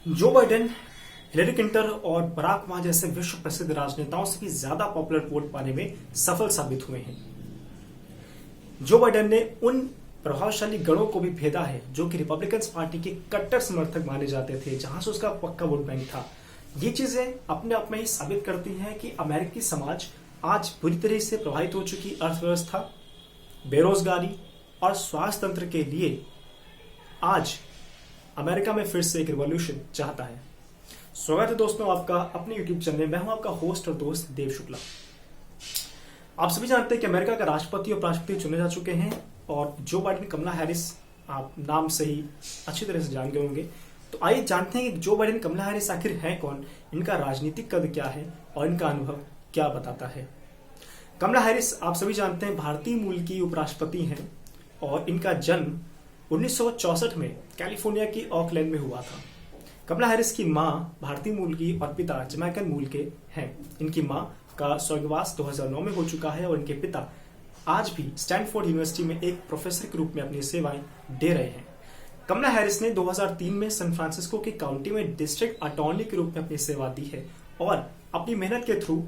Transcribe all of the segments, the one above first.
Joe Biden Hillary Clinton और Barack Obama जैसे विश्व प्रसिद्ध राजनेताओं से भी ज्यादा पॉपुलर वोट पाने में सफल साबित हुए हैं। जो बाइडेन ने उन प्रभावशाली गणों को भी भेदा है जो कि रिपब्लिकन पार्टी के कट्टर समर्थक माने जाते थे, जहां से उसका पक्का वोट बैंक था। ये चीजें अपने आप में ही साबित करती हैं कि अमेरिकी समाज आज बुरी तरह से प्रभावित हो चुकी अर्थव्यवस्था, बेरोजगारी और स्वास्थ्य तंत्र के लिए आज अमेरिका में फिर से एक रिवॉल्यूशन चाहता है। स्वागत है दोस्तों आपका अपने YouTube चैनल में। मैं हूं आपका होस्ट और दोस्त देव शुक्ला। आप सभी जानते हैं कि अमेरिका का राष्ट्रपति और उपराष्ट्रपति चुने जा चुके हैं और जो बाइडेन, कमला हैरिस, आप नाम से ही अच्छी तरह से जान गए होंगे। तो आइए जानते हैं कि जो बाइडेन, कमला हैरिस आखिर हैं कौन, इनका राजनीतिक कद क्या है और इनका अनुभव क्या बताता है। कमला हैरिस आप सभी जानते हैं भारतीय मूल की उपराष्ट्रपति हैं और इनका जन्म 1964 में कैलिफोर्निया की ऑकलैंड में हुआ था। कमला हैरिस की मां भारतीय मूल की और पिता जमैकन मूल के हैं। इनकी मां का स्वर्गवास 2009 में हो चुका है और इनके पिता आज भी स्टैनफोर्ड यूनिवर्सिटी में एक प्रोफेसर के रूप में अपनी सेवाएं दे रहे हैं। कमला हैरिस ने 2003 में सैन फ्रांसिस्को की काउंटी में डिस्ट्रिक्ट अटॉर्नी के रूप में अपनी सेवा दी है और अपनी मेहनत के थ्रू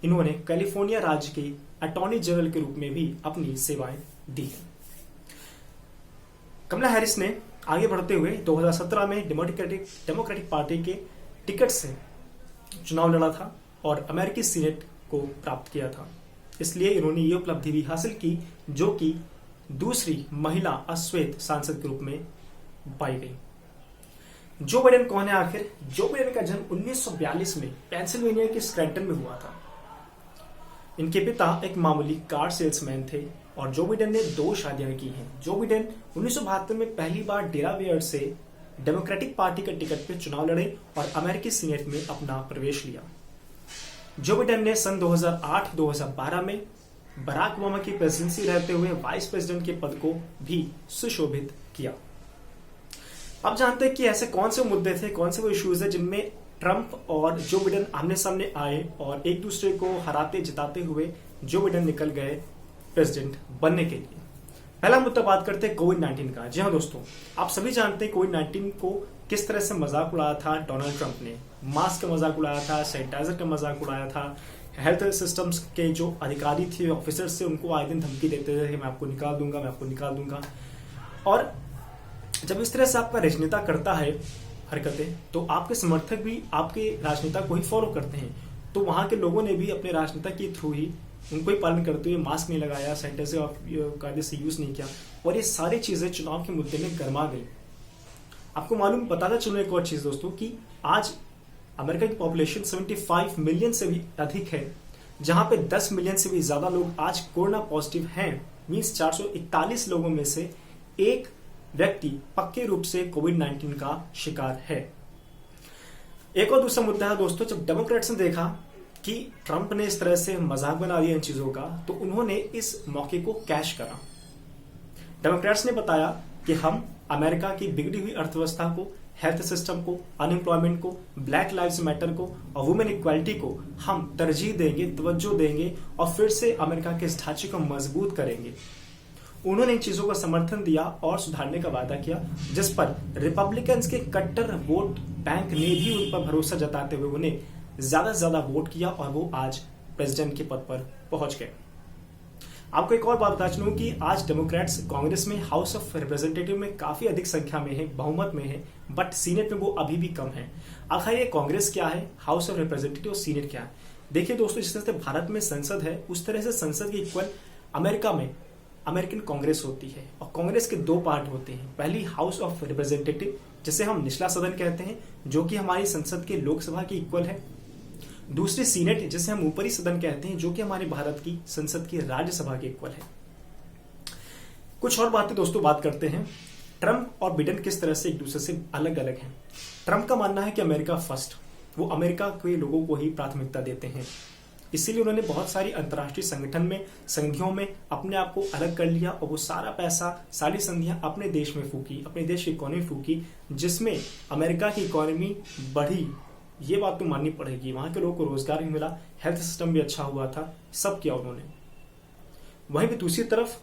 इन्होंने कैलिफोर्निया राज्य के अटॉर्नी जनरल के रूप में भी अपनी सेवाएं दी है। कमला हैरिस ने आगे बढ़ते हुए 2017 में डेमोक्रेटिक पार्टी के टिकट से चुनाव लड़ा था और अमेरिकी सीनेट को प्राप्त किया था। इसलिए इन्होंने ये उपलब्धि भी हासिल की जो कि दूसरी महिला अश्वेत सांसद के रूप में पाई गई। जो बाइडेन कौन है आखिर? जो बाइडेन का जन्म 1942 में पेंसिल्वेनिया के स्क्रैटन में हुआ था। इनके पिता एक मामूली कार सेल्समैन थे और जो बाइडेन ने 2 शादियां की हैं। जो बाइडेन 1972 में पहली बार डेलावेयर से डेमोक्रेटिक पार्टी के टिकट पर चुनाव लड़े और अमेरिकी सीनेट में अपना प्रवेश लिया। जो बाइडेन ने सन 2008-2012 में बराक ओबामा की प्रेसिडेंसी रहते हुए वाइस प्रेसिडेंट के पद को भी सुशोभित किया। अब जानते हैं कि ऐसे कौन से मुद्दे थे, कौन से वो इश्यूज है जिनमें ट्रंप और जो बाइडेन आमने सामने आए और एक दूसरे को हराते जिताते हुए जो बाइडेन निकल गए प्रेसिडेंट बनने के लिए। पहला मुद्दा बात करते हैं कोविड-19 का। जी हाँ दोस्तों, आप सभी जानते हैं कोविड-19 को किस तरह से मजाक उड़ाया था डोनाल्ड ट्रंप ने। मास्क का मजाक उड़ाया था, सैनिटाइजर का मजाक उड़ाया था। हेल्थ सिस्टम्स के जो अधिकारी थे, ऑफिसर्स थे, उनको आए दिन धमकी देते थे कि मैं आपको निकाल दूंगा, मैं आपको निकाल दूंगा। और जब इस तरह से आपका राजनेता करता है हरकतें, तो आपके समर्थक भी आपके राजनेता को ही फॉलो करते हैं। तो वहां के लोगों ने भी अपने राजनेता के थ्रू ही उनको ही पालन करते हुए मास्क नहीं लगाया, सैनिटाइजर कायदे से यूज नहीं किया और ये सारी चीजें चुनाव के मुद्दे में गर्मा गई। आपको मालूम बताता चलूं एक और चीज दोस्तों कि आज अमेरिका की पॉपुलेशन 75 मिलियन से भी अधिक है, जहां पे 10 मिलियन से भी ज्यादा लोग आज कोरोना पॉजिटिव हैं। मींस 441 लोगों में से एक व्यक्ति पक्के रूप से कोविड-19 का शिकार है। एक और दूसरा मुद्दा है दोस्तों, जब डेमोक्रेट्स ने देखा कि ट्रंप ने इस तरह से मजाक बना दिया इन चीजों का, तो उन्होंने इस मौके को कैश करा। डेमोक्रेट्स ने बताया कि हम अमेरिका की बिगड़ी हुई अर्थव्यवस्था को, हेल्थ सिस्टम को, अनएम्प्लॉयमेंट को, ब्लैक लाइव्स मैटर को और वुमेन इक्वालिटी को हम तरजीह देंगे, तवज्जो देंगे और फिर से अमेरिका के इस ढांचे को मजबूत करेंगे। उन्होंने इन चीजों का समर्थन दिया और सुधारने का वादा किया, जिस पर रिपब्लिकन्स के कट्टर वोट बैंक ने भी उन पर भरोसा जताते हुए उन्हें ज्यादा से ज्यादा वोट किया और वो आज प्रेसिडेंट के पद पर पहुंच गए। आपको एक और बात बता चलूं कि आज डेमोक्रेट्स कांग्रेस में, हाउस ऑफ रिप्रेजेंटेटिव में काफी अधिक संख्या में है, बहुमत में है, बट सीनेट में वो अभी भी कम है। आखिर ये कांग्रेस क्या है, हाउस ऑफ रिप्रेजेंटेटिव और सीनेट क्या है? देखिए दोस्तों, जिस तरह से भारत में संसद है उस तरह से संसद के इक्वल अमेरिका में अमेरिकन कांग्रेस होती है और कांग्रेस के 2 पार्ट होते हैं। पहली हाउस ऑफ रिप्रेजेंटेटिव, जिसे हम निचला सदन कहते हैं, जो कि हमारी संसद के लोकसभा की इक्वल है। दूसरी सीनेट, जिसे हम ऊपरी सदन कहते हैं, जो कि हमारे भारत की संसद की राज्यसभा के इक्वल है। कुछ और बातें दोस्तों बात करते हैं। ट्रंप और बाइडेन किस तरह से एक दूसरे से अलग अलग हैं। ट्रंप का मानना है कि अमेरिका फर्स्ट, वो अमेरिका के लोगों को ही प्राथमिकता देते हैं। इसीलिए उन्होंने बहुत सारी अंतर्राष्ट्रीय संगठन में, संधियों में अपने आप को अलग कर लिया और वो सारा पैसा, सारी संधियां अपने देश में फूकी, अपने देश की इकोनॉमी फूकी, जिसमें अमेरिका की इकोनॉमी बढ़ी। ये बात तो माननी पड़ेगी, वहां के लोगों को रोजगार भी मिला, हेल्थ सिस्टम भी अच्छा हुआ था, सब किया उन्होंने। वहीं भी दूसरी तरफ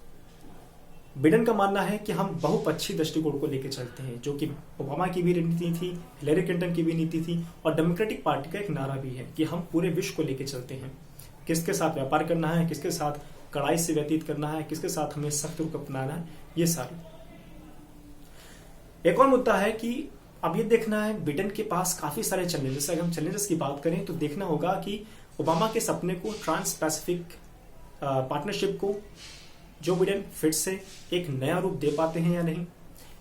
बिडेन का मानना है कि हम बहुपक्षीय दृष्टिकोण को लेकर चलते हैं, जो कि ओबामा की भी नीति थी, हिलेरी क्लिंटन की भी नीति थी, और डेमोक्रेटिक पार्टी का एक नारा भी है कि हम पूरे विश्व को लेकर चलते हैं। किसके साथ व्यापार करना है, किसके साथ कड़ाई से व्यतीत करना है, किसके साथ हमें सख्त रुख अपनाना है, ये सारी। एक और मुद्दा है कि अब ये देखना है बिडेन के पास काफी सारे चैलेंजेस। अगर हम चैलेंजेस की बात करें तो देखना होगा कि ओबामा के सपने को, ट्रांस पैसिफिक पार्टनरशिप को जो बिडेन फिर से एक नया रूप दे पाते हैं या नहीं।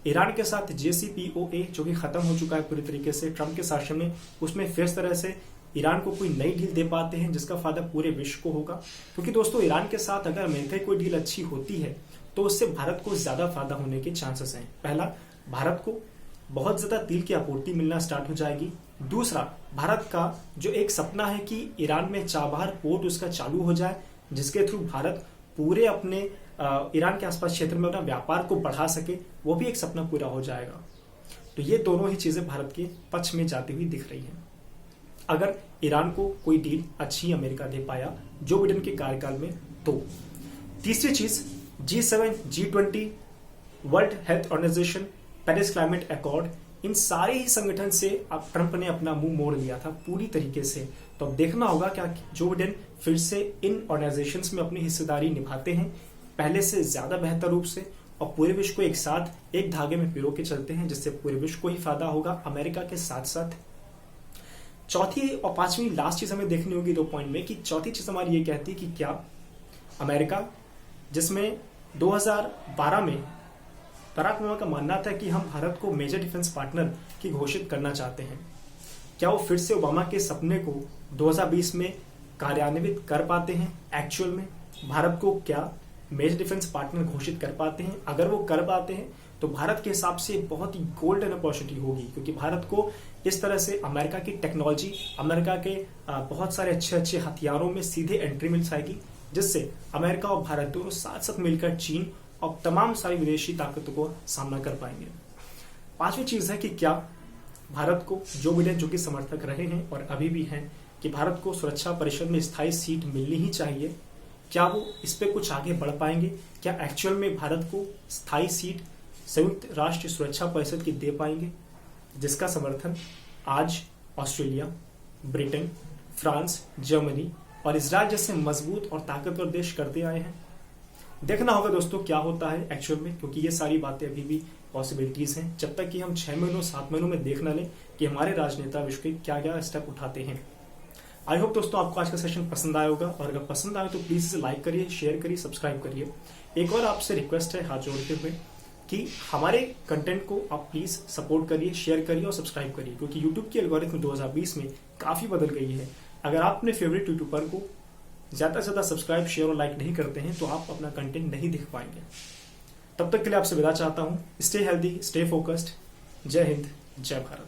ईरान के साथ JCPOA जो कि खत्म हो चुका है पूरी तरीके से ट्रंप के शासन में, उसमें फिर तरह से ईरान को कोई नई डील दे पाते हैं जिसका फायदा पूरे विश्व को होगा। क्योंकि दोस्तों ईरान के साथ अगर अमेरिका की कोई डील अच्छी होती है तो उससे भारत को ज्यादा फायदा होने के चांसेस हैं। पहला, भारत को बहुत ज्यादा तेल की आपूर्ति मिलना स्टार्ट हो जाएगी। दूसरा, भारत का जो एक सपना है कि ईरान में चाबहार पोर्ट उसका चालू हो जाए, जिसके थ्रू भारत पूरे अपने ईरान के आसपास क्षेत्र में अपना व्यापार को बढ़ा सके, वो भी एक सपना पूरा हो जाएगा। तो ये दोनों ही चीजें भारत के पक्ष में जाती हुई दिख रही हैं अगर ईरान को कोई डील अच्छी अमेरिका दे पाया जो बिडेन के कार्यकाल में। तो तीसरी चीज, G7, G20, world health organisation, Paris climate accord, इन सारे ही संगठन से अब ट्रंप ने अपना मुंह मोड़ लिया था पूरी तरीके से। तो अब देखना होगा क्या जो बिडेन फिर से इन ऑर्गेनाइजेशंस में अपनी हिस्सेदारी निभाते हैं पहले से ज्यादा बेहतर रूप से, और पूरे विश्व को एक साथ एक धागे में पिरो के चलते हैं, जिससे पूरे विश्व को ही फायदा होगा अमेरिका के साथ साथ। चौथी और पांचवी लास्ट चीज हमें देखनी होगी 2 पॉइंट में, कि चौथी चीज हमारी ये कहती है कि क्या अमेरिका, जिसमें 2012 में बराक ओबामा का मानना था कि हम भारत को मेजर डिफेंस पार्टनर की घोषित करना चाहते हैं, क्या वो फिर से ओबामा के सपने को 2020 में कार्यान्वित कर पाते हैं? एक्चुअल में भारत को क्या मेजर डिफेंस पार्टनर घोषित कर पाते हैं? अगर वो कर पाते हैं तो भारत के हिसाब से बहुत ही गोल्डन अपॉर्चुनिटी होगी, क्योंकि भारत को इस तरह से अमेरिका की टेक्नोलॉजी, अमेरिका के बहुत सारे अच्छे अच्छे हथियारों में सीधे एंट्री मिल जाएगी, जिससे अमेरिका और भारत दोनों साथ साथ मिलकर चीन और तमाम सारी विदेशी ताकतों को सामना कर पाएंगे। पांचवी चीज है कि क्या भारत को जो बिडेन, जो कि समर्थक रहे हैं और अभी भी हैं, कि भारत को सुरक्षा परिषद में स्थायी सीट मिलनी ही चाहिए, क्या वो इस पे कुछ आगे बढ़ पाएंगे? क्या एक्चुअल में भारत को स्थायी सीट संयुक्त राष्ट्र सुरक्षा परिषद की दे पाएंगे, जिसका समर्थन आज ऑस्ट्रेलिया, ब्रिटेन, फ्रांस, जर्मनी और इजराइल जैसे मजबूत और ताकतवर देश करते आए हैं? देखना होगा दोस्तों क्या होता है एक्चुअल में, क्योंकि ये सारी बातें अभी भी पॉसिबिलिटीज हैं, जब तक कि हम 6 महीनों 7 महीनों में देख न लें कि हमारे राजनेता विश्व के क्या क्या स्टेप उठाते हैं। आई होप दोस्तों आपको आज का सेशन पसंद आया होगा, और अगर पसंद आए तो प्लीज इसे लाइक करिए, शेयर करिए, सब्सक्राइब करिए। एक और आपसे रिक्वेस्ट है हाथ जोड़ते हुए कि हमारे कंटेंट को आप प्लीज सपोर्ट करिए, शेयर करिए और सब्सक्राइब करिए, क्योंकि यूट्यूब की एल्गोरिथम 2020 में काफी बदल गई है। अगर आप अपने फेवरेट यूट्यूबर को ज्यादा से ज्यादा सब्सक्राइब, शेयर और लाइक नहीं करते हैं तो आप अपना कंटेंट नहीं दिख पाएंगे। तब तक के लिए आपसे विदा चाहता हूं। Stay healthy, stay focused. जय हिंद, जय भारत।